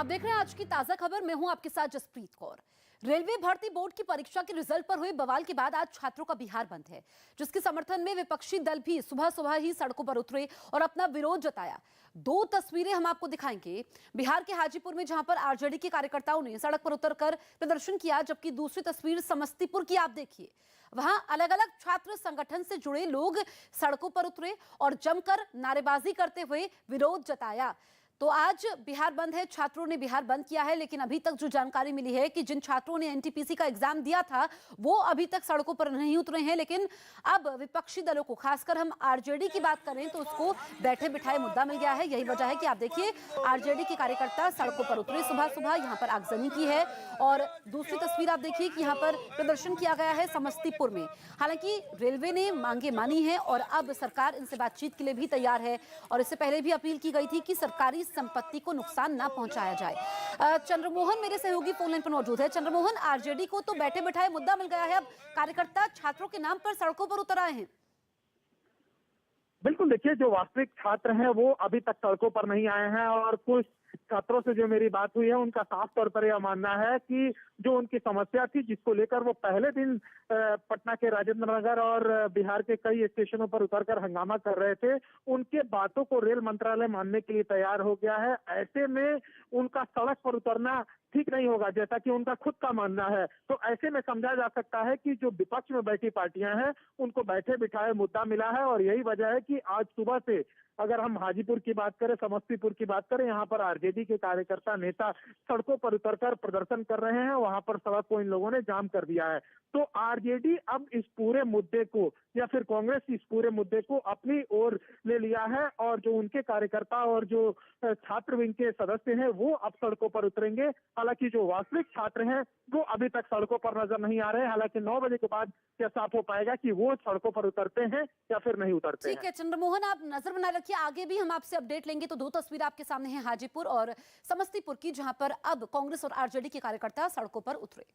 आप देख रहे हैं आज की ताजा खबर। मैं हूं आपके साथ जसप्रीत कौर। रेलवे भर्ती बोर्ड की परीक्षा के रिजल्ट पर हुए बवाल के बाद आज छात्रों का बिहार बंद है, जिसके समर्थन में विपक्षी दल भी सुबह सुबह ही सड़कों पर उतरे और अपना विरोध जताया। दो तस्वीरें हम आपको दिखाएंगे। बिहार के हाजीपुर में जहां पर आरजेडी के कार्यकर्ताओं ने सड़क पर उतरकर प्रदर्शन किया, जबकि दूसरी तस्वीर समस्तीपुर की आप देखिए। वहां अलग अलग छात्र संगठन से जुड़े लोग सड़कों पर उतरे और जमकर नारेबाजी करते हुए विरोध जताया। तो आज बिहार बंद है, छात्रों ने बिहार बंद किया है, लेकिन अभी तक जो जानकारी मिली है कि जिन छात्रों ने एनटीपीसी का एग्जाम दिया था वो अभी तक सड़कों पर नहीं उतरे हैं। लेकिन अब विपक्षी दलों को, खासकर हम आरजेडी की बात करें तो उसको बैठे बिठाए मुद्दा मिल गया है। यही वजह है कि आप देखिए आरजेडी के कार्यकर्ता सड़कों पर उतरे सुबह सुबह, यहाँ पर आगजनी की है। और दूसरी तस्वीर आप देखिए कि यहाँ पर प्रदर्शन किया गया है समस्तीपुर में। हालांकि रेलवे ने मांगे मानी है और अब सरकार इनसे बातचीत के लिए भी तैयार है, और इससे पहले भी अपील की गई थी कि सरकारी संपत्ति को नुकसान ना पहुंचाया जाए। चंद्रमोहन मेरे सहयोगी फोन लाइन पर मौजूद है। चंद्रमोहन, आरजेडी को तो बैठे बिठाए मुद्दा मिल गया है, अब कार्यकर्ता छात्रों के नाम पर सड़कों पर उतर आए हैं। बिल्कुल, देखिए जो वास्तविक छात्र हैं वो अभी तक सड़कों पर नहीं आए हैं, और कुछ छात्रों से जो मेरी बात हुई है उनका साफ तौर पर यह मानना है कि जो उनकी समस्या थी, जिसको लेकर वो पहले दिन पटना के राजेंद्र नगर और बिहार के कई स्टेशनों पर उतरकर हंगामा कर रहे थे, उनके बातों को रेल मंत्रालय मानने के लिए तैयार हो गया है। ऐसे में उनका सड़क पर उतरना ठीक नहीं होगा, जैसा कि उनका खुद का मानना है। तो ऐसे में समझा जा सकता है कि जो विपक्ष में बैठी पार्टियां हैं उनको बैठे बिठाए मुद्दा मिला है, और यही वजह है कि आज सुबह से अगर हम हाजीपुर की बात करें, समस्तीपुर की बात करें, यहाँ पर आरजेडी के कार्यकर्ता नेता सड़कों पर उतरकर प्रदर्शन कर रहे हैं। वहां पर सड़क को इन लोगों ने जाम कर दिया है। तो आरजेडी अब इस पूरे मुद्दे को, या फिर कांग्रेस इस पूरे मुद्दे को अपनी ओर ले लिया है, और जो उनके कार्यकर्ता और जो छात्र विंग के सदस्य हैं वो अब सड़कों पर उतरेंगे। हालांकि जो वास्तविक छात्र हैं वो अभी तक सड़कों पर नजर नहीं आ रहे हैं। हालांकि 9 बजे के बाद क्या साफ हो पाएगा कि वो सड़कों पर उतरते हैं या फिर नहीं उतरते हैं। ठीक है चंद्रमोहन, आप नजर बनाए रखिए, आगे भी हम आपसे अपडेट लेंगे। तो दो तस्वीर आपके सामने है हाजीपुर और समस्तीपुर की, जहां पर अब कांग्रेस और आरजेडी के कार्यकर्ता सड़कों पर उतरे।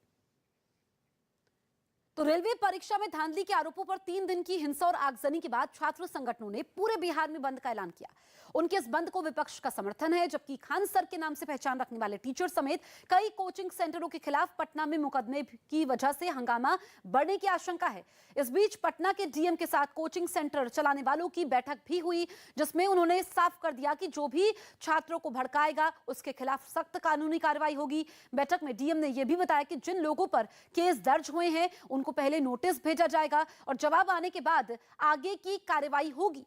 तो रेलवे परीक्षा में धांधली के आरोपों पर 3 दिन की हिंसा और आगजनी के बाद छात्र संगठनों ने पूरे बिहार में बंद का ऐलान किया। उनके इस बंद को विपक्ष का समर्थन है, जबकि खान सर के नाम से पहचान रखने वाले टीचर समेत कई कोचिंग सेंटरों के खिलाफ पटना में मुकदमे की वजह से हंगामा बढ़ने की आशंका है। इस बीच पटना के डीएम के साथ कोचिंग सेंटर चलाने वालों की बैठक भी हुई, जिसमें उन्होंने साफ कर दिया कि जो भी छात्रों को भड़काएगा उसके खिलाफ सख्त कानूनी कार्रवाई होगी। बैठक में डीएम ने यह भी बताया कि जिन लोगों पर केस दर्ज हुए हैं उनको पहले नोटिस भेजा जाएगा और जवाब आने के बाद आगे की कार्रवाई होगी।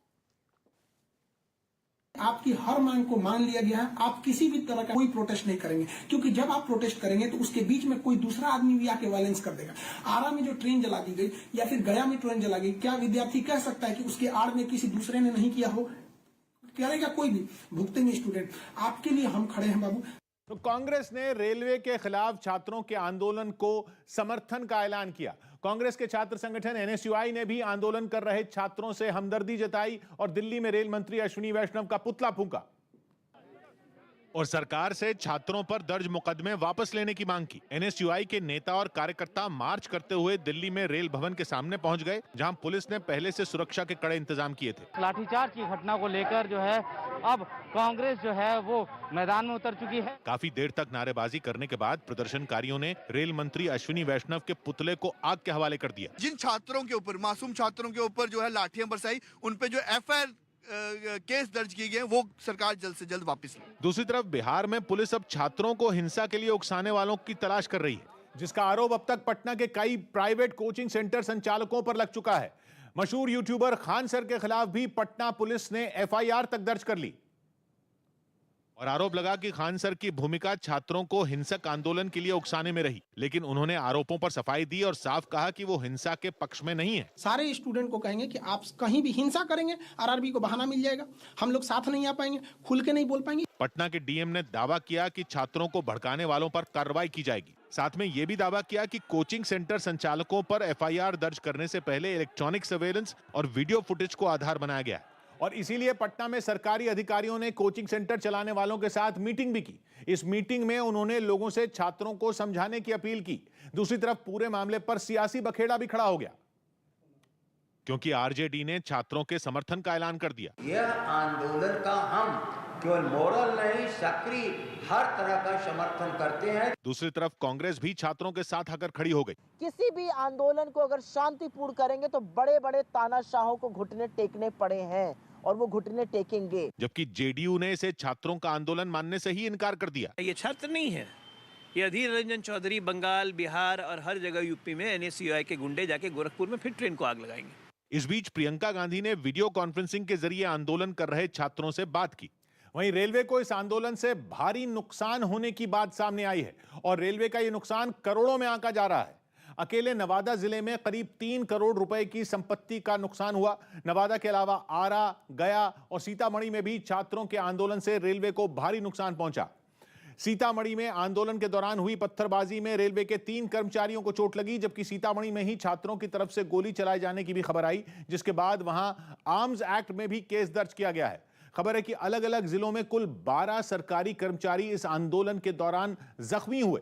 आपकी हर मांग को मान लिया गया है। आप किसी भी तरह का कोई प्रोटेस्ट नहीं करेंगे, क्योंकि जब आप प्रोटेस्ट करेंगे तो उसके बीच में कोई दूसरा आदमी भी आके वायलेंस कर देगा। आरा में जो ट्रेन जला दी गई या फिर गया में ट्रेन जला गई, क्या विद्यार्थी कह सकता है कि उसके आड़ में किसी दूसरे ने नहीं किया हो? करेगा कोई भी, भुगतेंगे स्टूडेंट। आपके लिए हम खड़े हैं बाबू। तो कांग्रेस ने रेलवे के खिलाफ छात्रों के आंदोलन को समर्थन का ऐलान किया। कांग्रेस के छात्र संगठन एनएसयूआई ने भी आंदोलन कर रहे छात्रों से हमदर्दी जताई और दिल्ली में रेल मंत्री अश्विनी वैष्णव का पुतला फूंका और सरकार से छात्रों पर दर्ज मुकदमे वापस लेने की मांग की। एनएसयूआई के नेता और कार्यकर्ता मार्च करते हुए दिल्ली में रेल भवन के सामने पहुंच गए, जहां पुलिस ने पहले से सुरक्षा के कड़े इंतजाम किए थे। लाठीचार्ज की घटना को लेकर जो है अब कांग्रेस जो है वो मैदान में उतर चुकी है। काफी देर तक नारेबाजी करने के बाद प्रदर्शनकारियों ने रेल मंत्री अश्विनी वैष्णव के पुतले को आग के हवाले कर दिया। जिन छात्रों के ऊपर, मासूम छात्रों के ऊपर जो है लाठियां बरसाई, उन पे जो एफआईआर केस दर्ज किए गए वो सरकार जल्द से जल्द वापस ले। दूसरी तरफ बिहार में पुलिस अब छात्रों को हिंसा के लिए उकसाने वालों की तलाश कर रही है, जिसका आरोप अब तक पटना के कई प्राइवेट कोचिंग सेंटर संचालकों पर लग चुका है। मशहूर यूट्यूबर खान सर के खिलाफ भी पटना पुलिस ने एफआईआर तक दर्ज कर ली और आरोप लगा कि खान सर की भूमिका छात्रों को हिंसक आंदोलन के लिए उकसाने में रही, लेकिन उन्होंने आरोपों पर सफाई दी और साफ कहा कि वो हिंसा के पक्ष में नहीं है। सारे स्टूडेंट को कहेंगे कि आप कहीं भी हिंसा करेंगे आरआरबी को बहाना मिल जाएगा, हम लोग साथ नहीं आ पाएंगे, खुल के नहीं बोल पाएंगे। पटना के डीएम ने दावा किया कि छात्रों को भड़काने वालों पर कार्रवाई की जाएगी। साथ में यह भी दावा किया कि कोचिंग सेंटर संचालकों पर एफआईआर दर्ज करने से पहले इलेक्ट्रॉनिक सर्वेलेंस और वीडियो फुटेज को आधार बनाया गया है और इसीलिए पटना में सरकारी अधिकारियों ने कोचिंग सेंटर चलाने वालों के साथ मीटिंग भी की। इस मीटिंग में उन्होंने लोगों से छात्रों को समझाने की अपील की। दूसरी तरफ पूरे मामले पर सियासी बखेड़ा भी खड़ा हो गया, क्योंकि आरजेडी ने छात्रों के समर्थन का ऐलान कर दिया। यह आंदोलन का हम केवल मोरल नहीं, सक्रिय हर तरह का समर्थन करते हैं। दूसरी तरफ कांग्रेस भी छात्रों के साथ आकर खड़ी हो गई। किसी भी आंदोलन को अगर शांतिपूर्ण करेंगे तो बड़े बड़े तानाशाहों को घुटने टेकने पड़े हैं और वो घुटने टेकेंगे। जबकि जेडीयू ने इसे छात्रों का आंदोलन मानने से ही इनकार कर दिया। ये छात्र नहीं है, ये अधीर रंजन चौधरी बंगाल, बिहार और हर जगह यूपी में एनएसयूआई के गुंडे जाके गोरखपुर में फिर ट्रेन को आग लगाएंगे। इस बीच प्रियंका गांधी ने वीडियो कॉन्फ्रेंसिंग के जरिए आंदोलन कर रहे छात्रों से बात की। वहीं रेलवे को इस आंदोलन से भारी नुकसान होने की बात सामने आई है और रेलवे का यह नुकसान करोड़ों में आंका जा रहा है। अकेले नवादा जिले में करीब 3 करोड़ रुपए की संपत्ति का नुकसान हुआ। नवादा के अलावा आरा, गया और सीतामढ़ी में भी छात्रों के आंदोलन से रेलवे को भारी नुकसान पहुंचा। सीतामढ़ी में आंदोलन के दौरान हुई पत्थरबाजी में रेलवे के 3 कर्मचारियों को चोट लगी, जबकि सीतामढ़ी में ही छात्रों की तरफ से गोली चलाए जाने की भी खबर आई, जिसके बाद वहां आर्म्स एक्ट में भी केस दर्ज किया गया है। खबर है कि अलग अलग जिलों में कुल 12 सरकारी कर्मचारी इस आंदोलन के दौरान जख्मी हुए।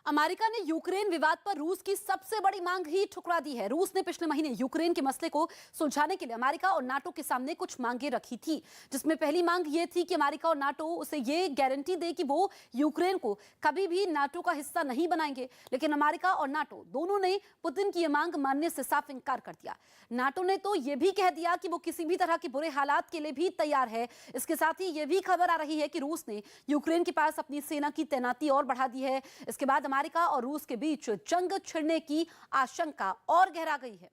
अमेरिका ने यूक्रेन विवाद पर रूस की सबसे बड़ी मांग ही ठुकरा दी है। रूस ने पिछले महीने यूक्रेन के मसले को सुलझाने के लिए अमेरिका और नाटो के सामने कुछ मांगे रखी थी, जिसमें पहली मांग ये थी कि अमेरिका और नाटो उसे ये गारंटी दे कि वो यूक्रेन को कभी भी नाटो का हिस्सा नहीं बनाएंगे। लेकिन अमेरिका और नाटो दोनों ने पुतिन की यह मांग मानने से साफ इंकार कर दिया। नाटो ने तो यह भी कह दिया कि वो किसी भी तरह के बुरे हालात के लिए भी तैयार है। इसके साथ ही यह भी खबर आ रही है कि रूस ने यूक्रेन के पास अपनी सेना की तैनाती और बढ़ा दी है। इसके बाद अमेरिका और रूस के बीच जंग छिड़ने की आशंका और गहरा गई है।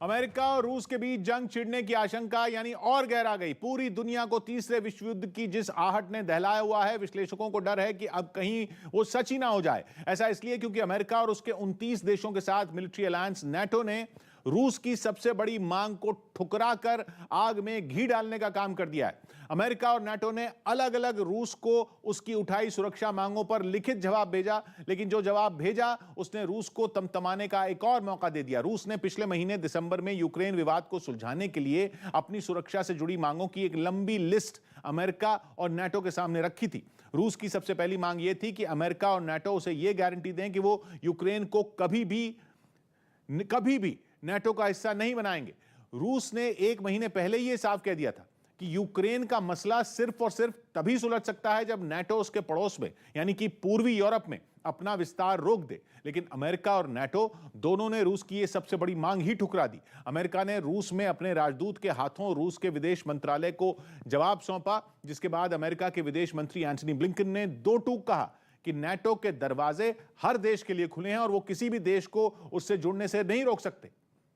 अमेरिका और रूस के बीच जंग छिड़ने की आशंका यानी और गहरा गई। पूरी दुनिया को तीसरे विश्व युद्ध की जिस आहट ने दहलाया हुआ है, विश्लेषकों को डर है कि अब कहीं वो सच ही ना हो जाए। ऐसा इसलिए क्योंकि अमेरिका और उसके 29 देशों के साथ मिलिट्री अलायंस नाटो ने रूस की सबसे बड़ी मांग को ठुकरा कर आग में घी डालने का काम कर दिया है। अमेरिका और नाटो ने अलग अलग रूस को उसकी उठाई सुरक्षा मांगों पर लिखित जवाब भेजा, लेकिन जो जवाब भेजा उसने रूस को तमतमाने का एक और मौका दे दिया। रूस ने पिछले महीने दिसंबर में यूक्रेन विवाद को सुलझाने के लिए अपनी सुरक्षा से जुड़ी मांगों की एक लंबी लिस्ट अमेरिका और नाटो के सामने रखी थी। रूस की सबसे पहली मांग यह थी कि अमेरिका और नाटो उसे यह गारंटी दें कि वो यूक्रेन को कभी भी नाटो का हिस्सा नहीं बनाएंगे। रूस ने 1 महीने पहले ही यह साफ कह दिया था कि यूक्रेन का मसला सिर्फ और सिर्फ तभी सुलझ सकता है जब नाटो उसके पड़ोस में यानी कि पूर्वी यूरोप में अपना विस्तार रोक दे। लेकिन अमेरिका और नाटो दोनों ने रूस की यह सबसे बड़ी मांग ही ठुकरा दी। अमेरिका ने रूस में अपने राजदूत के हाथों रूस के विदेश मंत्रालय को जवाब सौंपा, जिसके बाद अमेरिका के विदेश मंत्री एंटनी ब्लिंकन ने 2 टूक कहा कि नाटो के दरवाजे हर देश के लिए खुले हैं और वो किसी भी देश को उससे जुड़ने से नहीं रोक सकते।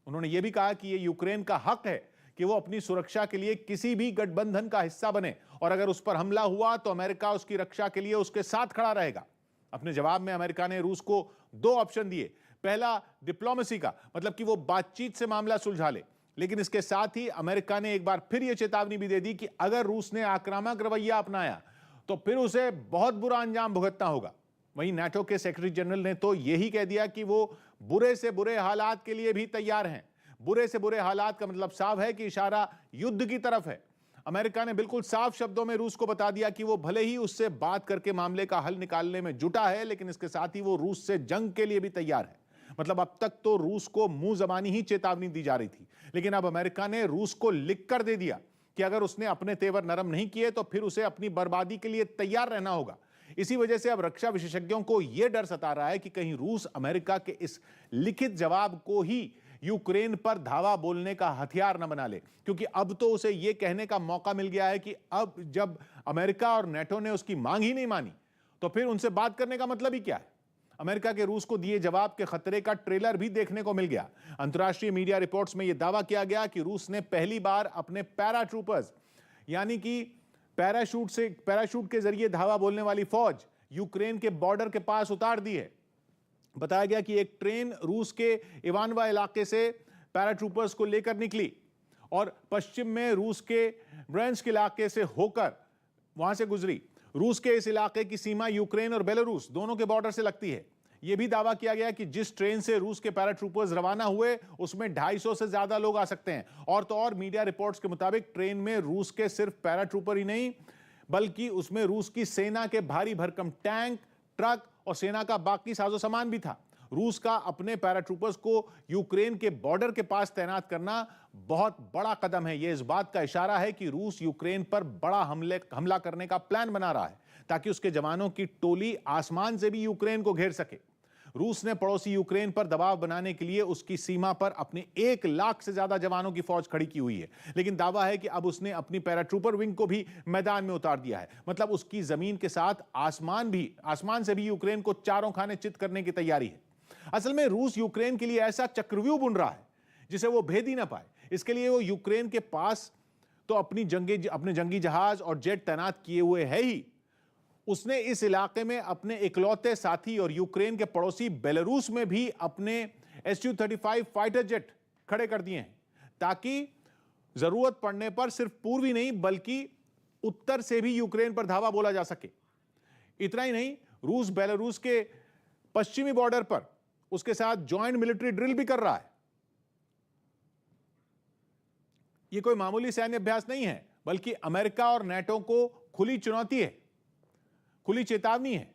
उन्होंने यह भी कहा कि यह यूक्रेन का हक है कि वो अपनी सुरक्षा के लिए किसी भी गठबंधन का हिस्सा बने और अगर उस पर हमला हुआ तो अमेरिका उसकी रक्षा के लिए उसके साथ खड़ा रहेगा। अपने जवाब में अमेरिका ने रूस को 2 ऑप्शन दिए। पहला, डिप्लोमेसी का, मतलब कि वो बातचीत से मामला सुलझा ले। लेकिन इसके साथ ही अमेरिका ने एक बार फिर यह चेतावनी भी दे दी कि अगर रूस ने आक्रामक रवैया अपनाया तो फिर उसे बहुत बुरा अंजाम भुगतना होगा। वहीं नाटो के सेक्रेटरी जनरल ने तो यही कह दिया कि वो बुरे से बुरे हालात के लिए भी तैयार हैं। बुरे से बुरे हालात का मतलब साफ है कि इशारा युद्ध की तरफ है। अमेरिका ने बिल्कुल साफ शब्दों में रूस को बता दिया कि वो भले ही उससे बात करके मामले का हल निकालने में जुटा है, लेकिन इसके साथ ही वो रूस से जंग के लिए भी तैयार है। मतलब अब तक तो रूस को मुंह जबानी ही चेतावनी दी जा रही थी, लेकिन अब अमेरिका ने रूस को लिख कर दे दिया कि अगर उसने अपने तेवर नरम नहीं किए तो फिर उसे अपनी बर्बादी के लिए तैयार रहना होगा। इसी वजह से अब रक्षा विशेषज्ञों को यह डर सता रहा है कि कहीं रूस अमेरिका के इस लिखित जवाब को ही यूक्रेन पर धावा बोलने का हथियार न बना ले, क्योंकि अब तो उसे यह कहने का मौका मिल गया है कि अब जब अमेरिका और नाटो ने उसकी मांग ही नहीं मानी तो फिर उनसे बात करने का मतलब ही क्या है। अमेरिका के रूस को दिए जवाब के खतरे का ट्रेलर भी देखने को मिल गया। अंतर्राष्ट्रीय मीडिया रिपोर्ट्स में यह दावा किया गया कि रूस ने पहली बार अपने पैराट्रूपर्स यानी कि पैराशूट के जरिए धावा बोलने वाली फौज यूक्रेन के बॉर्डर के पास उतार दी है। बताया गया कि एक ट्रेन रूस के इवानवा इलाके से पैराट्रूपर्स को लेकर निकली और पश्चिम में रूस के ब्रेंस्क इलाके से होकर वहां से गुजरी। रूस के इस इलाके की सीमा यूक्रेन और बेलारूस दोनों के बॉर्डर से लगती है। यह भी दावा किया गया कि जिस ट्रेन से रूस के पैराट्रूपर्स रवाना हुए उसमें 250 से ज्यादा लोग आ सकते हैं। और तो और मीडिया रिपोर्ट्स के मुताबिक ट्रेन में रूस के सिर्फ पैराट्रूपर ही नहीं बल्कि उसमें रूस की सेना के भारी भरकम टैंक, ट्रक और सेना का बाकी साजो सामान भी था। रूस का अपने पैराट्रूपर्स को यूक्रेन के बॉर्डर के पास तैनात करना बहुत बड़ा कदम है। यह इस बात का इशारा है कि रूस यूक्रेन पर बड़ा हमला करने का प्लान बना रहा है ताकि उसके जवानों की टोली आसमान से भी यूक्रेन को घेर सके। रूस ने पड़ोसी यूक्रेन पर दबाव बनाने के लिए उसकी सीमा पर अपने 1 लाख से ज्यादा जवानों की फौज खड़ी की हुई है, लेकिन दावा है कि अब उसने अपनी पैराट्रूपर विंग को भी मैदान में उतार दिया है। मतलब उसकी जमीन के साथ आसमान से भी यूक्रेन को चारों खाने चित करने की तैयारी है। असल में रूस यूक्रेन के लिए ऐसा चक्रव्यूह बुन रहा है जिसे वो भेद ही ना पाए। इसके लिए वो यूक्रेन के पास तो अपने जंगी जहाज और जेट तैनात किए हुए है ही, उसने इस इलाके में अपने इकलौते साथी और यूक्रेन के पड़ोसी बेलारूस में भी अपने Su-35 फाइटर जेट खड़े कर दिए हैं ताकि जरूरत पड़ने पर सिर्फ पूर्वी नहीं बल्कि उत्तर से भी यूक्रेन पर धावा बोला जा सके। इतना ही नहीं, रूस बेलारूस के पश्चिमी बॉर्डर पर उसके साथ ज्वाइंट मिलिट्री ड्रिल भी कर रहा है। यह कोई मामूली सैन्य अभ्यास नहीं है बल्कि अमेरिका और नाटो को खुली चुनौती है, खुली चेतावनी है,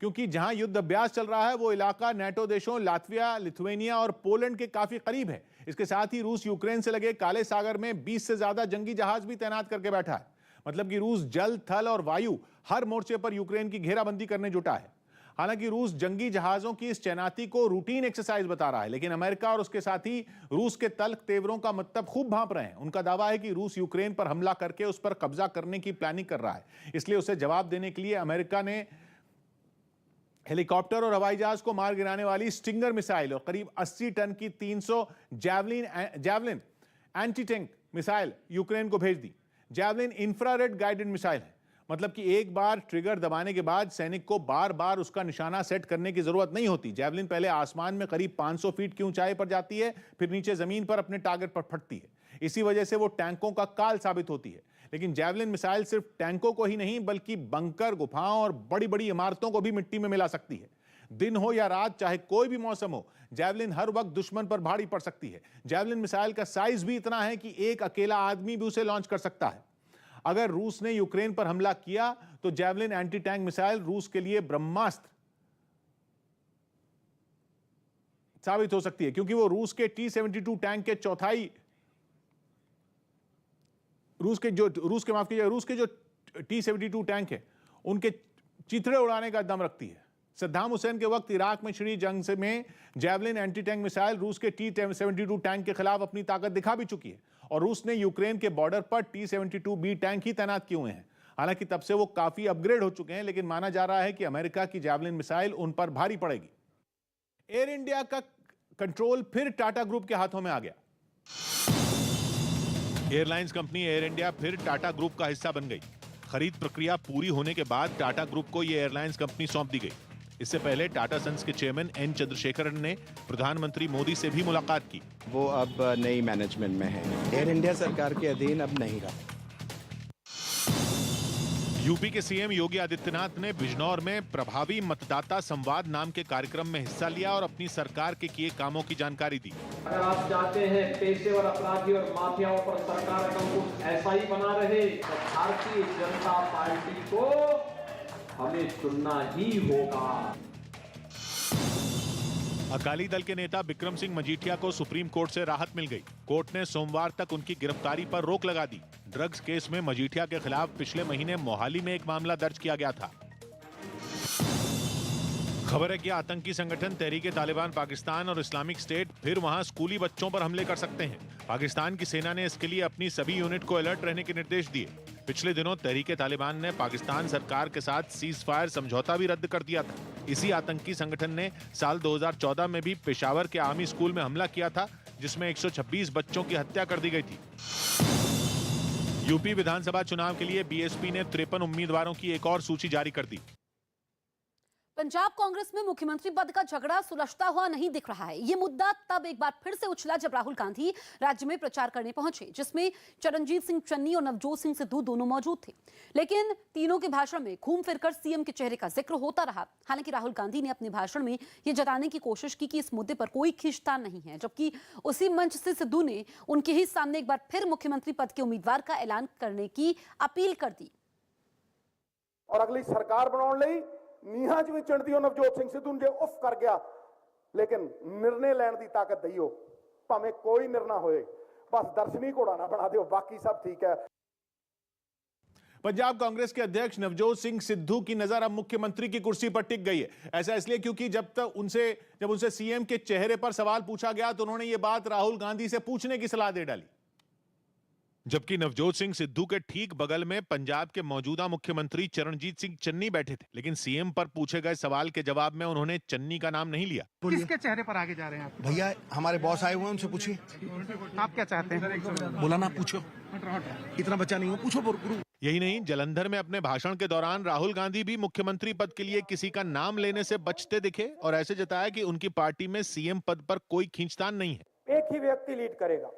क्योंकि जहां युद्ध अभ्यास चल रहा है वो इलाका नाटो देशों लातविया, लिथुआनिया और पोलैंड के काफी करीब है। इसके साथ ही रूस यूक्रेन से लगे काले सागर में 20 से ज्यादा जंगी जहाज भी तैनात करके बैठा है। मतलब कि रूस जल, थल और वायु हर मोर्चे पर यूक्रेन की घेराबंदी करने जुटा है। हालांकि रूस जंगी जहाजों की इस तैनाती को रूटीन एक्सरसाइज बता रहा है, लेकिन अमेरिका और उसके साथी रूस के तल्ख तेवरों का मतलब खूब भांप रहे हैं। उनका दावा है कि रूस यूक्रेन पर हमला करके उस पर कब्जा करने की प्लानिंग कर रहा है। इसलिए उसे जवाब देने के लिए अमेरिका ने हेलीकॉप्टर और हवाई जहाज को मार गिराने वाली स्टिंगर मिसाइल और करीब 80 टन की 300 javelin anti tank missile Ukraine को भेज दी। जैवलिन इंफ्रारेड गाइडेड मिसाइल है, मतलब कि एक बार ट्रिगर दबाने के बाद सैनिक को बार बार उसका निशाना सेट करने की जरूरत नहीं होती। जैवलिन पहले आसमान में करीब 500 फीट की ऊंचाई पर जाती है, फिर नीचे जमीन पर अपने टारगेट पर फटती है। इसी वजह से वो टैंकों का काल साबित होती है। लेकिन जैवलिन मिसाइल सिर्फ टैंकों को ही नहीं बल्कि बंकर, गुफाओं और बड़ी बड़ी इमारतों को भी मिट्टी में मिला सकती है। दिन हो या रात, चाहे कोई भी मौसम हो, जैवलिन हर वक्त दुश्मन पर भारी पड़ सकती है। जैवलिन मिसाइल का साइज भी इतना है कि एक अकेला आदमी भी उसे लॉन्च कर सकता है। अगर रूस ने यूक्रेन पर हमला किया तो जैवलिन एंटी टैंक मिसाइल रूस के लिए ब्रह्मास्त्र साबित हो सकती है, क्योंकि वो रूस के T-72 टैंक के चौथाई रूस के जो T-72 टैंक है उनके चिथड़े उड़ाने का दम रखती है। सद्दाम हुसैन के वक्त इराक में छिड़ी जंग से में जैवलिन एंटी टैंक मिसाइल रूस के T-72 टैंक के खिलाफ अपनी ताकत दिखा भी चुकी है और रूस ने यूक्रेन के बॉर्डर पर T-72B टैंक ही तैनात किए हुए हैं। हालांकि तब से वो काफी अपग्रेड हो चुके हैं, लेकिन माना जा रहा है कि अमेरिका की जैवलिन मिसाइल उन पर भारी पड़ेगी। एयर इंडिया का कंट्रोल फिर टाटा ग्रुप के हाथों में आ गया। एयरलाइंस कंपनी एयर इंडिया फिर टाटा ग्रुप का हिस्सा बन गई। खरीद प्रक्रिया पूरी होने के बाद टाटा ग्रुप को यह एयरलाइंस कंपनी सौंप दी गई। इससे पहले टाटा सन्स के चेयरमैन एन चंद्रशेखरन ने प्रधानमंत्री मोदी से भी मुलाकात की। वो अब नई मैनेजमेंट में है, एयर इंडिया सरकार के अधीन अब नहीं रहा। यूपी के सीएम योगी आदित्यनाथ ने बिजनौर में प्रभावी मतदाता संवाद नाम के कार्यक्रम में हिस्सा लिया और अपनी सरकार के किए कामों की जानकारी दी। अगर आप चाहते हैं पेशेवर अपराधी और माफियाओं पर सरकार का अंकुश ऐसा ही बना रहे तो भारतीय जनता पार्टी को हमें चुनना ही होगा। अकाली दल के नेता बिक्रम सिंह मजीठिया को सुप्रीम कोर्ट से राहत मिल गई। कोर्ट ने सोमवार तक उनकी गिरफ्तारी पर रोक लगा दी। ड्रग्स केस में मजीठिया के खिलाफ पिछले महीने मोहाली में एक मामला दर्ज किया गया था। खबर है कि आतंकी संगठन तहरीके तालिबान पाकिस्तान और इस्लामिक स्टेट फिर वहां स्कूली बच्चों पर हमले कर सकते हैं। पाकिस्तान की सेना ने इसके लिए अपनी सभी यूनिट को अलर्ट रहने के निर्देश दिए। पिछले दिनों तहरीके तालिबान ने पाकिस्तान सरकार के साथ सीज फायर समझौता भी रद्द कर दिया था। इसी आतंकी संगठन ने साल 2014 में भी पेशावर के आर्मी स्कूल में हमला किया था, जिसमें 126 बच्चों की हत्या कर दी गई थी। यूपी विधानसभा चुनाव के लिए बीएसपी ने 53 उम्मीदवारों की एक और सूची जारी कर दी। पंजाब कांग्रेस में मुख्यमंत्री पद का झगड़ा सुलझता हुआ नहीं दिख रहा है। ये मुद्दा तब एक बार फिर से उछला जब राहुल गांधी राज्य में प्रचार करने पहुंचे, जिसमें चरणजीत सिंह चन्नी और नवजोत सिंह सिद्धू दोनों मौजूद थे। लेकिन तीनों के भाषण में घूम फिरकर सीएम के चेहरे का जिक्र होता रहा। हालांकि राहुल गांधी ने अपने भाषण में यह जताने की कोशिश की कि इस मुद्दे पर कोई खींचतान नहीं है, जबकि उसी मंच से सिद्धू ने उनके ही सामने एक बार फिर मुख्यमंत्री पद के उम्मीदवार का ऐलान करने की अपील कर दी। और अगली सरकार बनाने नीहा जिवें चढ़दी नवजोत सिंह सिद्धू जे उफ कर गया, लेकिन निर्णय लैण दी ताकत दईओ, भावें कोई निर्णय होए, बस दर्शनी घोड़ा ना बना दिओ, बाकी सब ठीक है। पंजाब कांग्रेस के अध्यक्ष नवजोत सिंह सिद्धू की नजर अब मुख्यमंत्री की कुर्सी पर टिक गई है। ऐसा इसलिए क्योंकि जब उनसे सीएम के चेहरे पर सवाल पूछा गया तो उन्होंने ये बात राहुल गांधी से पूछने की सलाह दे डाली। जबकि नवजोत सिंह सिद्धू के ठीक बगल में पंजाब के मौजूदा मुख्यमंत्री चरणजीत सिंह चन्नी बैठे थे, लेकिन सीएम पर पूछे गए सवाल के जवाब में उन्होंने चन्नी का नाम नहीं लिया। किसके चेहरे पर आगे जा रहे हैं आप? भैया हमारे बॉस आए हुए हैं, उनसे पूछिए। आप क्या चाहते हैं? बोला ना, पूछो, इतना बच्चा नहीं हो, पूछो गुरु। यही नहीं, जालंधर में अपने भाषण के दौरान राहुल गांधी भी मुख्यमंत्री पद के लिए किसी का नाम लेने से बचते दिखे और ऐसे जताया कि उनकी पार्टी में सीएम पद पर कोई खींचतान नहीं है। एक ही व्यक्ति लीड करेगा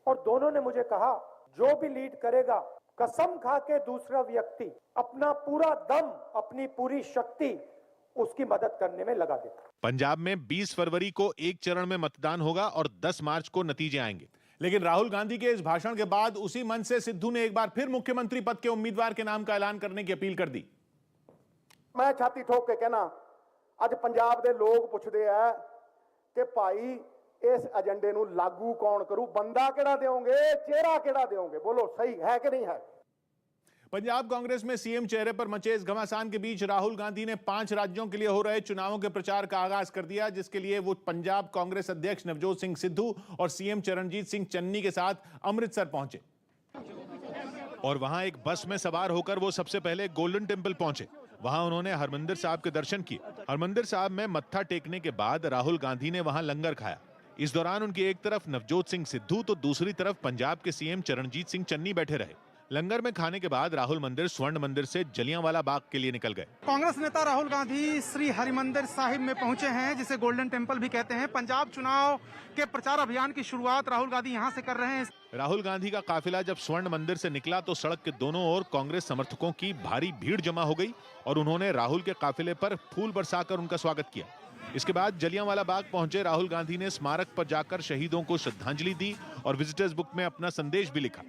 और दोनों ने मुझे कहा जो भी लीड करेगा कसम खा के दूसरा व्यक्ति अपना पूरा दम, अपनी पूरी शक्ति उसकी मदद करने में लगा देगा। पंजाब में 20 फरवरी को एक चरण में मतदान होगा और 10 मार्च को नतीजे आएंगे। लेकिन राहुल गांधी के इस भाषण के बाद उसी मंच से सिद्धू ने एक बार फिर मुख्यमंत्री पद के उम्मीदवार के नाम का ऐलान करने की अपील कर दी। मैं छाती ठोक के कहना, आज पंजाब के लोग पूछते हैं कि भाई इस एजेंडे नू लागू कौन करू, बंदा केड़ा देओगे, चेहरा केड़ा देओगे, बोलो सही है कि नहीं है। पंजाब कांग्रेस में सीएम चेहरे पर मचे इस घमासान के बीच राहुल गांधी ने 5 राज्यों के लिए हो रहे चुनावों के प्रचार का आगाज कर दिया, जिसके लिए वो पंजाब कांग्रेस अध्यक्ष नवजोत सिंह सिद्धू और सीएम चरणजीत सिंह चन्नी के साथ अमृतसर पहुंचे और वहां एक बस में सवार होकर वो सबसे पहले गोल्डन टेम्पल पहुंचे। वहां उन्होंने हरमंदिर साहब के दर्शन किए। हरमंदिर साहब में मत्था टेकने के बाद राहुल गांधी ने वहां लंगर खाया। इस दौरान उनकी एक तरफ नवजोत सिंह सिद्धू तो दूसरी तरफ पंजाब के सीएम चरणजीत सिंह चन्नी बैठे रहे। लंगर में खाने के बाद राहुल मंदिर स्वर्ण मंदिर से जलियांवाला बाग के लिए निकल गए। कांग्रेस नेता राहुल गांधी श्री हरिमंदिर साहिब में पहुंचे हैं, जिसे गोल्डन टेम्पल भी कहते हैं। पंजाब चुनाव के प्रचार अभियान की शुरुआत राहुल गांधी यहां से कर रहे हैं। राहुल गांधी का काफिला जब स्वर्ण मंदिर से निकला तो सड़क के दोनों ओर कांग्रेस समर्थकों की भारी भीड़ जमा हो गई और उन्होंने राहुल के काफिले पर फूल बरसाकर उनका स्वागत किया। इसके बाद जलियांवाला बाग पहुंचे राहुल गांधी ने स्मारक पर जाकर शहीदों को श्रद्धांजलि दी और विजिटर्स बुक में अपना संदेश भी लिखा।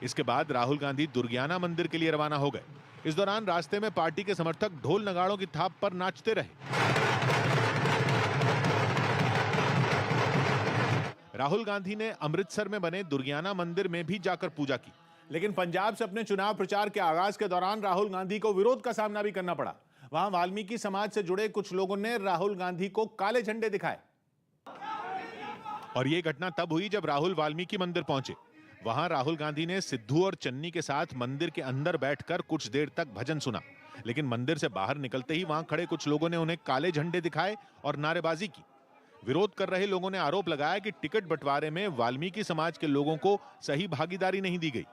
इसके बाद राहुल गांधी दुर्गियाना मंदिर के लिए रवाना हो गए। इस दौरान रास्ते में पार्टी के समर्थक ढोल नगाड़ों की थाप पर नाचते रहे। राहुल गांधी ने अमृतसर में बने दुर्गियाना मंदिर में भी जाकर पूजा की। लेकिन पंजाब से अपने चुनाव प्रचार के आगाज के दौरान राहुल गांधी को विरोध का सामना भी करना पड़ा। वहां वाल्मीकि समाज से जुड़े कुछ लोगों ने राहुल गांधी को काले झंडे दिखाए और यह घटना तब हुई जब राहुल वाल्मीकि मंदिर पहुंचे। वहां राहुल गांधी ने सिद्धू और चन्नी के साथ मंदिर के अंदर बैठकर कुछ देर तक भजन सुना, लेकिन मंदिर से बाहर निकलते ही वहां खड़े कुछ लोगों ने उन्हें काले झंडे दिखाए और नारेबाजी की। विरोध कर रहे लोगों ने आरोप लगाया कि टिकट बंटवारे में वाल्मीकि समाज के लोगों को सही भागीदारी नहीं दी गई।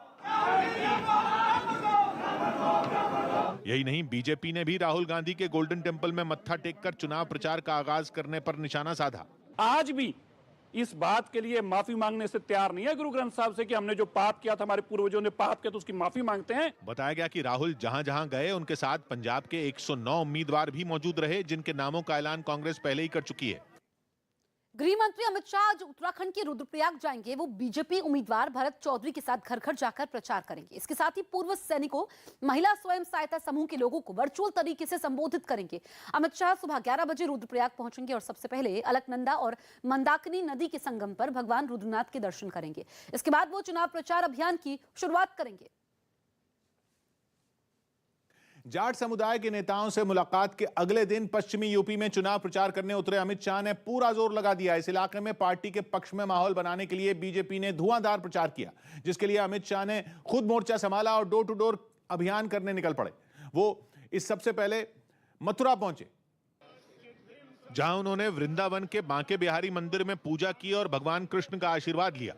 यही नहीं, बीजेपी ने भी राहुल गांधी के गोल्डन टेम्पल में मत्था टेककर चुनाव प्रचार का आगाज करने पर निशाना साधा। आज भी इस बात के लिए माफी मांगने से तैयार नहीं है गुरु ग्रंथ साहब से कि हमने जो पाप किया था, हमारे पूर्वजों ने पाप किया, तो उसकी माफी मांगते हैं। बताया गया कि राहुल जहां जहां गए उनके साथ पंजाब के 109 उम्मीदवार भी मौजूद रहे, जिनके नामों का ऐलान कांग्रेस पहले ही कर चुकी है। गृह मंत्री अमित शाह आज उत्तराखंड के रुद्रप्रयाग जाएंगे। वो बीजेपी उम्मीदवार भरत चौधरी के साथ घर घर जाकर प्रचार करेंगे। इसके साथ ही पूर्व सैनिकों, महिला स्वयं सहायता समूह के लोगों को वर्चुअल तरीके से संबोधित करेंगे। अमित शाह सुबह 11 बजे रुद्रप्रयाग पहुंचेंगे और सबसे पहले अलकनंदा और मंदाकिनी नदी के संगम पर भगवान रुद्रनाथ के दर्शन करेंगे। इसके बाद वो चुनाव प्रचार अभियान की शुरुआत करेंगे। जाट समुदाय के नेताओं से मुलाकात के अगले दिन पश्चिमी यूपी में चुनाव प्रचार करने उतरे अमित शाह ने पूरा जोर लगा दिया। इस इलाके में पार्टी के पक्ष में माहौल बनाने के लिए बीजेपी ने धुआंधार प्रचार किया, जिसके लिए अमित शाह ने खुद मोर्चा संभाला और डोर टू डोर अभियान करने निकल पड़े। वो इस सबसे पहले मथुरा पहुंचे, जहां उन्होंने वृंदावन के बांके बिहारी मंदिर में पूजा की और भगवान कृष्ण का आशीर्वाद लिया।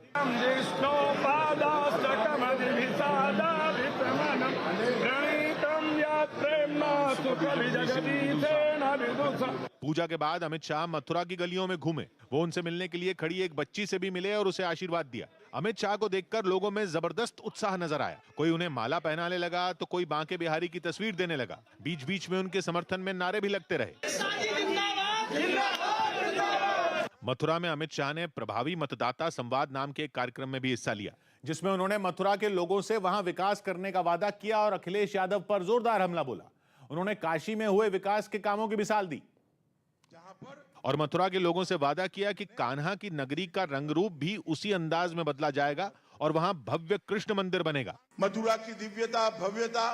पूजा के बाद अमित शाह मथुरा की गलियों में घूमे। वो उनसे मिलने के लिए खड़ी एक बच्ची से भी मिले और उसे आशीर्वाद दिया। अमित शाह को देखकर लोगों में जबरदस्त उत्साह नजर आया। कोई उन्हें माला पहनाने लगा तो कोई बांके बिहारी की तस्वीर देने लगा। बीच बीच में उनके समर्थन में नारे भी लगते रहे। मथुरा में अमित शाह ने प्रभावी मतदाता संवाद नाम के एक कार्यक्रम में भी हिस्सा लिया, जिसमें उन्होंने मथुरा के लोगों से वहां विकास करने का वादा किया और अखिलेश यादव पर जोरदार हमला बोला। उन्होंने काशी में हुए विकास के कामों की मिसाल दी और मथुरा के लोगों से वादा किया कि कान्हा की नगरी का रंग रूप भी उसी अंदाज में बदला जाएगा और वहां भव्य कृष्ण मंदिर बनेगा। मथुरा की दिव्यता, भव्यता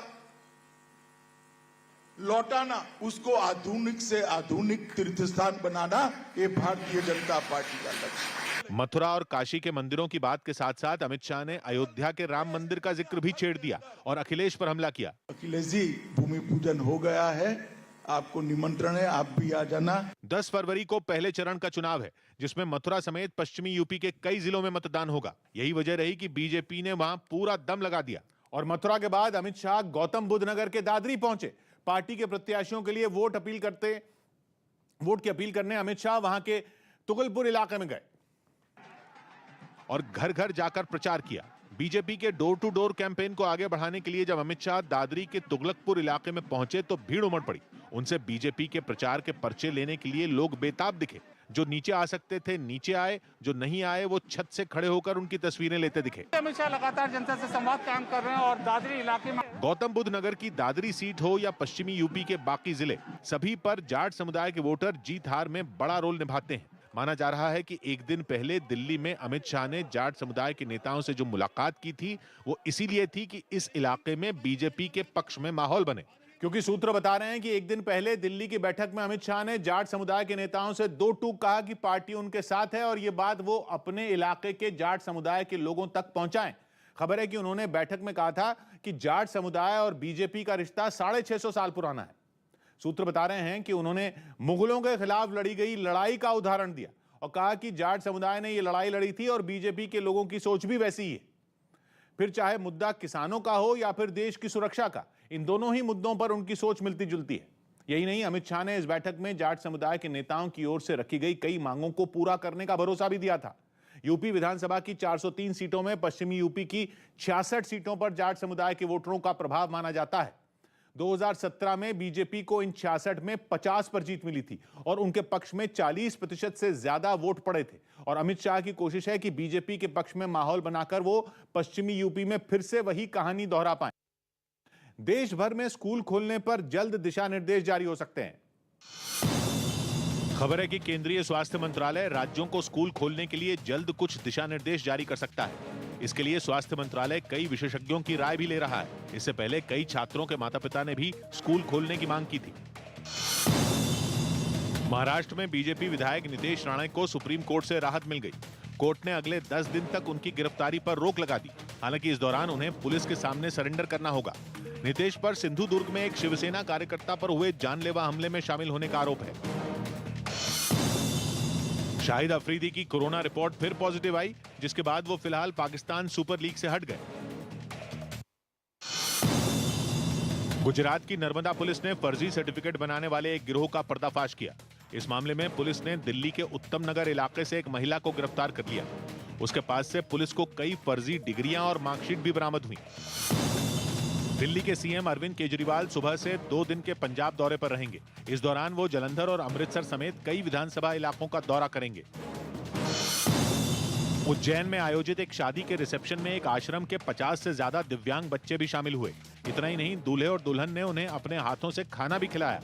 लौटाना, उसको आधुनिक से आधुनिक तीर्थ स्थान बनाना, ये भारतीय जनता पार्टी का लक्ष्य। मथुरा और काशी के मंदिरों की बात के साथ साथ अमित शाह ने अयोध्या के राम मंदिर का जिक्र भी छेड़ दिया और अखिलेश पर हमला किया। अखिलेश जी, भूमि पूजन हो गया है, आपको निमंत्रण है, आप भी आ जाना। 10 फरवरी को पहले चरण का चुनाव है जिसमें मथुरा समेत पश्चिमी यूपी के कई जिलों में मतदान होगा। यही वजह रही कि बीजेपी ने वहां पूरा दम लगा दिया और मथुरा के बाद अमित शाह गौतम बुद्ध नगर के दादरी पहुंचे। पार्टी के प्रत्याशियों के लिए वोट की अपील करने अमित शाह वहां के तुगलपुर इलाके में गए और घर घर जाकर प्रचार किया। बीजेपी के डोर टू डोर कैंपेन को आगे बढ़ाने के लिए जब अमित शाह दादरी के तुगलकपुर इलाके में पहुंचे तो भीड़ उमड़ पड़ी। उनसे बीजेपी के प्रचार के पर्चे लेने के लिए लोग बेताब दिखे। जो नीचे आ सकते थे नीचे आए, जो नहीं आए वो छत से खड़े होकर उनकी तस्वीरें लेते दिखे। अमित शाह लगातार जनता से संवाद कायम कर रहे हैं और दादरी इलाके में गौतम बुद्ध नगर की दादरी सीट हो या पश्चिमी यूपी के बाकी जिले, सभी पर जाट समुदाय के वोटर जीत हार में बड़ा रोल निभाते हैं। माना जा रहा है कि एक दिन पहले दिल्ली में अमित शाह ने जाट समुदाय के नेताओं से जो मुलाकात की थी वो इसीलिए थी कि इस इलाके में बीजेपी के पक्ष में माहौल बने। क्योंकि सूत्र बता रहे हैं कि एक दिन पहले दिल्ली की बैठक में अमित शाह ने जाट समुदाय के नेताओं से दो टूक कहा कि पार्टी उनके साथ है और ये बात वो अपने इलाके के जाट समुदाय के लोगों तक पहुंचाएं। खबर है कि उन्होंने बैठक में कहा था कि जाट समुदाय और बीजेपी का रिश्ता 650 साल पुराना है। सूत्र बता रहे हैं कि उन्होंने मुगलों के खिलाफ लड़ी गई लड़ाई का उदाहरण दिया और कहा कि जाट समुदाय ने यह लड़ाई लड़ी थी और बीजेपी के लोगों की सोच भी वैसी ही है। फिर चाहे मुद्दा किसानों का हो या फिर देश की सुरक्षा का, इन दोनों ही मुद्दों पर उनकी सोच मिलती जुलती है। यही नहीं, अमित शाह ने इस बैठक में जाट समुदाय के नेताओं की ओर से रखी गई कई मांगों को पूरा करने का भरोसा भी दिया था। यूपी विधानसभा की 403 सीटों में पश्चिमी यूपी की 66 सीटों पर जाट समुदाय के वोटरों का प्रभाव माना जाता है। 2017 में बीजेपी को इन 66 में 50 पर जीत मिली थी और उनके पक्ष में 40% से ज्यादा वोट पड़े थे। और अमित शाह की कोशिश है कि बीजेपी के पक्ष में माहौल बनाकर वो पश्चिमी यूपी में फिर से वही कहानी दोहरा पाएं। देश भर में स्कूल खोलने पर जल्द दिशा निर्देश जारी हो सकते हैं। खबर है कि केंद्रीय स्वास्थ्य मंत्रालय राज्यों को स्कूल खोलने के लिए जल्द कुछ दिशा निर्देश जारी कर सकता है। इसके लिए स्वास्थ्य मंत्रालय कई विशेषज्ञों की राय भी ले रहा है। इससे पहले कई छात्रों के माता पिता ने भी स्कूल खोलने की मांग की थी। महाराष्ट्र में बीजेपी विधायक नितेश राणे को सुप्रीम कोर्ट से राहत मिल गई। कोर्ट ने अगले 10 दिन तक उनकी गिरफ्तारी पर रोक लगा दी। हालांकि इस दौरान उन्हें पुलिस के सामने सरेंडर करना होगा। नितेश पर सिंधुदुर्ग में एक शिवसेना कार्यकर्ता पर हुए जानलेवा हमले में शामिल होने का आरोप है। शाहिद अफरीदी की कोरोना रिपोर्ट फिर पॉजिटिव आई, जिसके बाद वो फिलहाल पाकिस्तान सुपर लीग से हट गए। गुजरात की नर्मदा पुलिस ने फर्जी सर्टिफिकेट बनाने वाले एक गिरोह का पर्दाफाश किया। इस मामले में पुलिस ने दिल्ली के उत्तम नगर इलाके से एक महिला को गिरफ्तार कर लिया। उसके पास से पुलिस को कई फर्जी डिग्रियां और मार्कशीट भी बरामद हुई। दिल्ली के सीएम अरविंद केजरीवाल सुबह से 2 दिन के पंजाब दौरे पर रहेंगे। इस दौरान वो जलंधर और अमृतसर समेत कई विधानसभा इलाकों का दौरा करेंगे। उज्जैन में आयोजित एक शादी के रिसेप्शन में एक आश्रम के 50 से ज्यादा दिव्यांग बच्चे भी शामिल हुए। इतना ही नहीं, दूल्हे और दुल्हन ने उन्हें अपने हाथों से खाना भी खिलाया।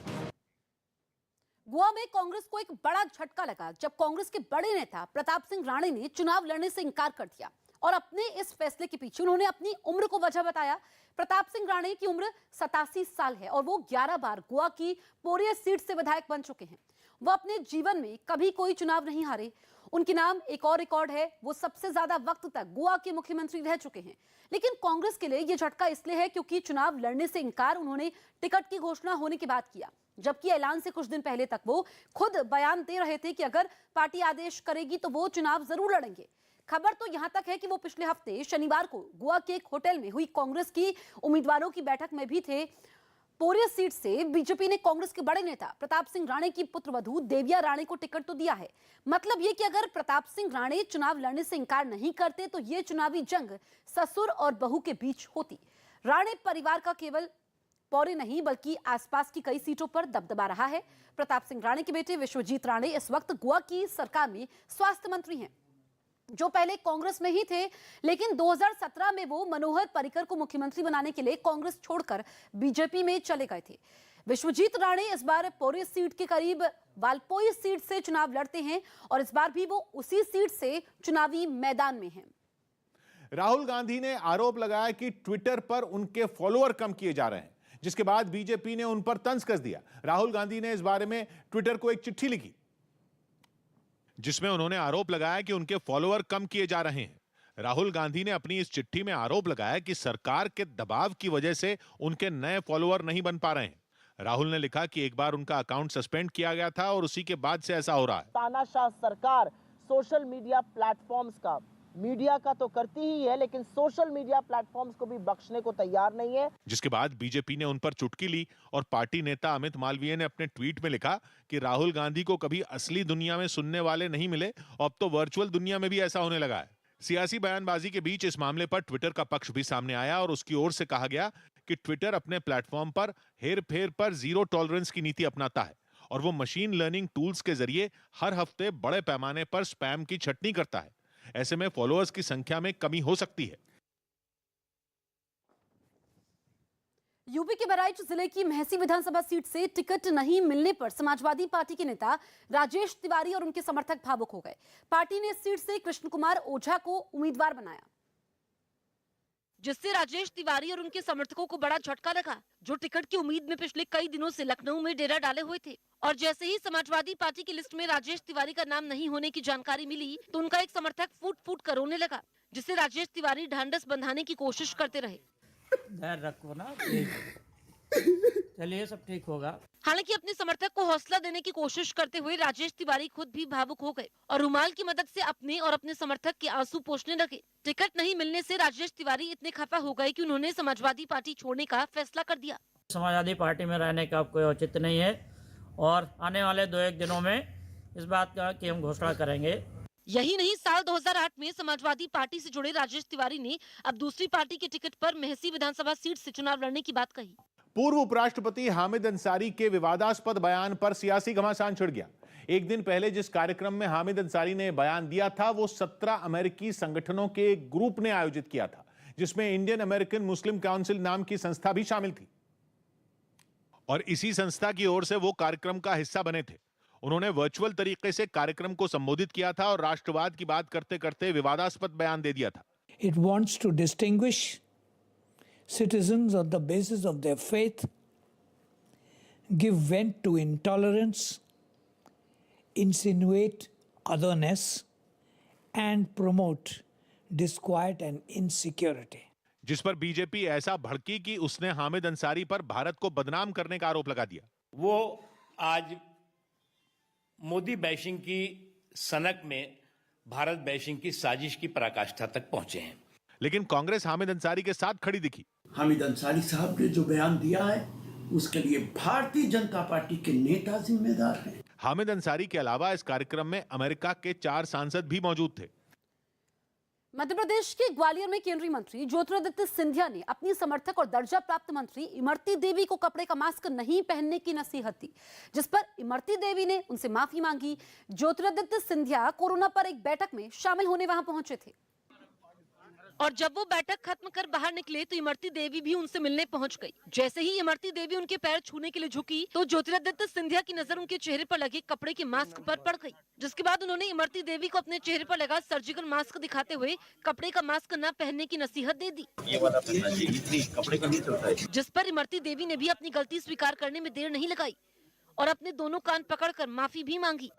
गोवा में कांग्रेस को एक बड़ा झटका लगा जब कांग्रेस के बड़े नेता प्रताप सिंह राणे ने चुनाव लड़ने से इंकार कर दिया और अपने इस फैसले के पीछे उन्होंने अपनी उम्र को वजह बताया। प्रताप सिंह राणे की उम्र 87 साल है और वो 11 बार गोवा की पोरिया सीट से विधायक बन चुके हैं। वो अपने जीवन में कभी कोई चुनाव नहीं हारे। उनके नाम एक और रिकॉर्ड है, वो सबसे ज्यादा वक्त तक गोवा के मुख्यमंत्री रह चुके हैं। लेकिन कांग्रेस के लिए यह झटका इसलिए है क्योंकि चुनाव लड़ने से इंकार उन्होंने टिकट की घोषणा होने के बाद किया, जबकि ऐलान से कुछ दिन पहले तक वो खुद बयान दे रहे थे कि अगर पार्टी आदेश करेगी तो वो चुनाव जरूर लड़ेंगे। खबर तो यहां तक है कि वो पिछले हफ्ते शनिवार को गोवा के एक होटल में हुई कांग्रेस की उम्मीदवारों की बैठक में भी थे। पोरिया सीट से बीजेपी ने कांग्रेस के बड़े नेता प्रताप सिंह राणे की पुत्रवधू देविया राणे को टिकट तो दिया है। मतलब ये कि अगर प्रताप सिंह राणे चुनाव लड़ने से इंकार नहीं करते तो ये चुनावी जंग ससुर और बहू के बीच होती। राणे परिवार का केवल पौरे नहीं बल्कि आसपास की कई सीटों पर दबदबा रहा है। प्रताप सिंह राणे के बेटे विश्वजीत राणे इस वक्त गोवा की सरकार में स्वास्थ्य मंत्री हैं, जो पहले कांग्रेस में ही थे, लेकिन 2017 में वो मनोहर पर्रिकर को मुख्यमंत्री बनाने के लिए कांग्रेस छोड़कर बीजेपी में चले गए थे। विश्वजीत राणे इस बार पोरी सीट के करीब वालपोई सीट से चुनाव लड़ते हैं और इस बार भी वो उसी सीट से चुनावी मैदान में हैं। राहुल गांधी ने आरोप लगाया कि ट्विटर पर उनके फॉलोअर कम किए जा रहे हैं, जिसके बाद बीजेपी ने उन पर तंज कस दिया। राहुल गांधी ने इस बारे में ट्विटर को एक चिट्ठी लिखी, जिसमें उन्होंने आरोप लगाया कि उनके फॉलोअर कम किए जा रहे हैं। राहुल गांधी ने अपनी इस चिट्ठी में आरोप लगाया कि सरकार के दबाव की वजह से उनके नए फॉलोअर नहीं बन पा रहे हैं। राहुल ने लिखा कि एक बार उनका अकाउंट सस्पेंड किया गया था और उसी के बाद से ऐसा हो रहा है। तानाशाह सरकार सोशल मीडिया प्लेटफॉर्म्स का, मीडिया का तो करती ही है, लेकिन सोशल मीडिया प्लेटफॉर्म्स को भी बख्शने को तैयार नहीं है। जिसके बाद बीजेपी ने उन पर चुटकी ली और पार्टी नेता अमित मालवीय ने अपने ट्वीट में लिखा कि राहुल गांधी को कभी असली दुनिया में सुनने वाले नहीं मिले, अब तो वर्चुअल दुनिया में भी ऐसा होने लगा है। सियासी बयानबाजी के बीच इस मामले पर ट्विटर का पक्ष भी सामने आया और उसकी ओर से कहा गया कि ट्विटर अपने प्लेटफॉर्म पर हेरफेर पर जीरो टॉलरेंस की नीति अपनाता है और वो मशीन लर्निंग टूल्स के जरिए हर हफ्ते बड़े पैमाने पर स्पैम की छटनी करता है। ऐसे में फॉलोअर्स की संख्या में कमी हो सकती है। यूपी के बहराइच जिले की मेहसी विधानसभा सीट से टिकट नहीं मिलने पर समाजवादी पार्टी के नेता राजेश तिवारी और उनके समर्थक भावुक हो गए। पार्टी ने इस सीट से कृष्ण कुमार ओझा को उम्मीदवार बनाया, जिससे राजेश तिवारी और उनके समर्थकों को बड़ा झटका लगा, जो टिकट की उम्मीद में पिछले कई दिनों से लखनऊ में डेरा डाले हुए थे। और जैसे ही समाजवादी पार्टी की लिस्ट में राजेश तिवारी का नाम नहीं होने की जानकारी मिली तो उनका एक समर्थक फूट फूट कर रोने लगा, जिससे राजेश तिवारी ढांढस बंधाने की कोशिश करते रहे। धैर्य रखो ना, चलिए सब ठीक होगा। हालांकि अपने समर्थक को हौसला देने की कोशिश करते हुए राजेश तिवारी खुद भी भावुक हो गए और रुमाल की मदद से अपने और अपने समर्थक के आंसू पोंछने लगे। टिकट नहीं मिलने से राजेश तिवारी इतने खफा हो गए कि उन्होंने समाजवादी पार्टी छोड़ने का फैसला कर दिया। समाजवादी पार्टी में रहने का कोई औचित्य नहीं है और आने वाले 2-1 दिनों में इस बात का की हम घोषणा करेंगे। यही नहीं, साल 2008 में समाजवादी पार्टी से जुड़े राजेश तिवारी ने अब दूसरी पार्टी के टिकट पर मेहसी विधानसभा सीट से चुनाव लड़ने की बात कही। पूर्व उपराष्ट्रपति हामिद अंसारी के विवादास्पद बयान पर सियासी घमासान छिड़ गया। एक दिन पहले जिस कार्यक्रम में हामिद अंसारी ने बयान दिया था वो 17 अमेरिकी संगठनों के एक ग्रुप ने आयोजित किया था, जिसमें इंडियन अमेरिकन मुस्लिम काउंसिल नाम की संस्था भी शामिल थी और इसी संस्था की ओर से वो कार्यक्रम का हिस्सा बने थे। उन्होंने वर्चुअल तरीके से कार्यक्रम को संबोधित किया था और राष्ट्रवाद की बात करते करते विवादास्पद बयान दे दिया था। It wants to distinguish citizens on the basis of their faith, give vent to intolerance, insinuate otherness, and promote disquiet and insecurity. जिस पर बीजेपी ऐसा भड़की कि उसने हामिद अंसारी पर भारत को बदनाम करने का आरोप लगा दिया। वो आज मोदी बैशिंग की सनक में भारत बैशिंग की साजिश की पराकाष्ठा तक पहुंचे हैं। लेकिन कांग्रेस हामिद अंसारी के साथ खड़ी दिखी। हामिद अंसारी साहब ने जो बयान दिया है उसके लिए भारतीय जनता पार्टी के नेता जिम्मेदार हैं। हामिद अंसारी के अलावा इस कार्यक्रम में अमेरिका के 4 सांसद भी मौजूद थे। मध्य प्रदेश के ग्वालियर में केंद्रीय मंत्री ज्योतिरादित्य सिंधिया ने अपनी समर्थक और दर्जा प्राप्त मंत्री इमरती देवी को कपड़े का मास्क नहीं पहनने की नसीहत दी, जिस पर इमरती देवी ने उनसे माफी मांगी। ज्योतिरादित्य सिंधिया कोरोना पर एक बैठक में शामिल होने वहां पहुंचे थे और जब वो बैठक खत्म कर बाहर निकले तो इमरती देवी भी उनसे मिलने पहुंच गई। जैसे ही इमरती देवी उनके पैर छूने के लिए झुकी तो ज्योतिरादित्य सिंधिया की नजर उनके चेहरे पर लगे कपड़े के मास्क पर पड़ गई, जिसके बाद उन्होंने इमरती देवी को अपने चेहरे पर लगा सर्जिकल मास्क दिखाते हुए कपड़े का मास्क न पहनने की नसीहत दे दी। ये वाला पहनना चाहिए, कपड़े का नहीं चलता है। जिस पर इमरती देवी ने भी अपनी गलती स्वीकार करने में देर नहीं लगाई और अपने दोनों कान पकड़कर माफी भी मांगी।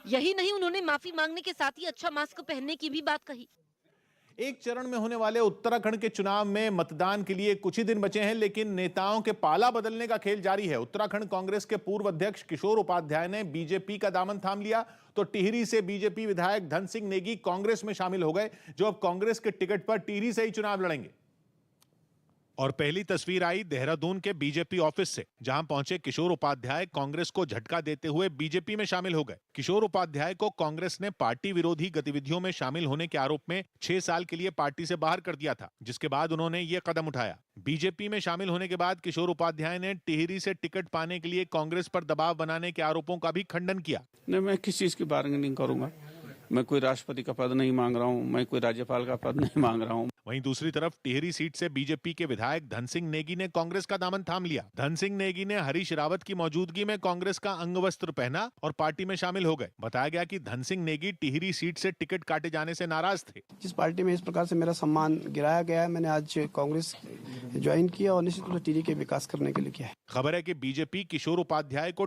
यही नहीं, उन्होंने माफी मांगने के साथ ही अच्छा मास्क पहनने की भी बात कही। एक चरण में होने वाले उत्तराखंड के चुनाव में मतदान के लिए कुछ ही दिन बचे हैं, लेकिन नेताओं के पाला बदलने का खेल जारी है। उत्तराखंड कांग्रेस के पूर्व अध्यक्ष किशोर उपाध्याय ने बीजेपी का दामन थाम लिया तो टिहरी से बीजेपी विधायक धन सिंह नेगी कांग्रेस में शामिल हो गए, जो अब कांग्रेस के टिकट पर टिहरी से ही चुनाव लड़ेंगे। और पहली तस्वीर आई देहरादून के बीजेपी ऑफिस से, जहां पहुंचे किशोर उपाध्याय कांग्रेस को झटका देते हुए बीजेपी में शामिल हो गए। किशोर उपाध्याय को कांग्रेस ने पार्टी विरोधी गतिविधियों में शामिल होने के आरोप में 6 साल के लिए पार्टी से बाहर कर दिया था, जिसके बाद उन्होंने ये कदम उठाया। बीजेपी में शामिल होने के बाद किशोर उपाध्याय ने टिहरी से टिकट पाने के लिए कांग्रेस पर दबाव बनाने के आरोपों का भी खंडन किया। नहीं, मैं किस चीज की बार्गेनिंग करूंगा, मैं कोई राष्ट्रपति का पद नहीं मांग रहा हूं, मैं कोई राज्यपाल का पद नहीं मांग रहा हूं। वहीं दूसरी तरफ टिहरी सीट से बीजेपी के विधायक धन सिंह नेगी ने कांग्रेस का दामन थाम लिया। धन सिंह नेगी ने हरीश रावत की मौजूदगी में कांग्रेस का अंगवस्त्र पहना और पार्टी में शामिल हो गए। बताया गया कि धन सिंह नेगी टिहरी सीट से टिकट काटे जाने से नाराज थे। जिस पार्टी में इस प्रकार से मेरा सम्मान गिराया गया है, मैंने आज कांग्रेस ज्वाइन किया और निश्चित रूप से टिहरी के विकास करने के लिए किया है। खबर है कि बीजेपी किशोर उपाध्याय को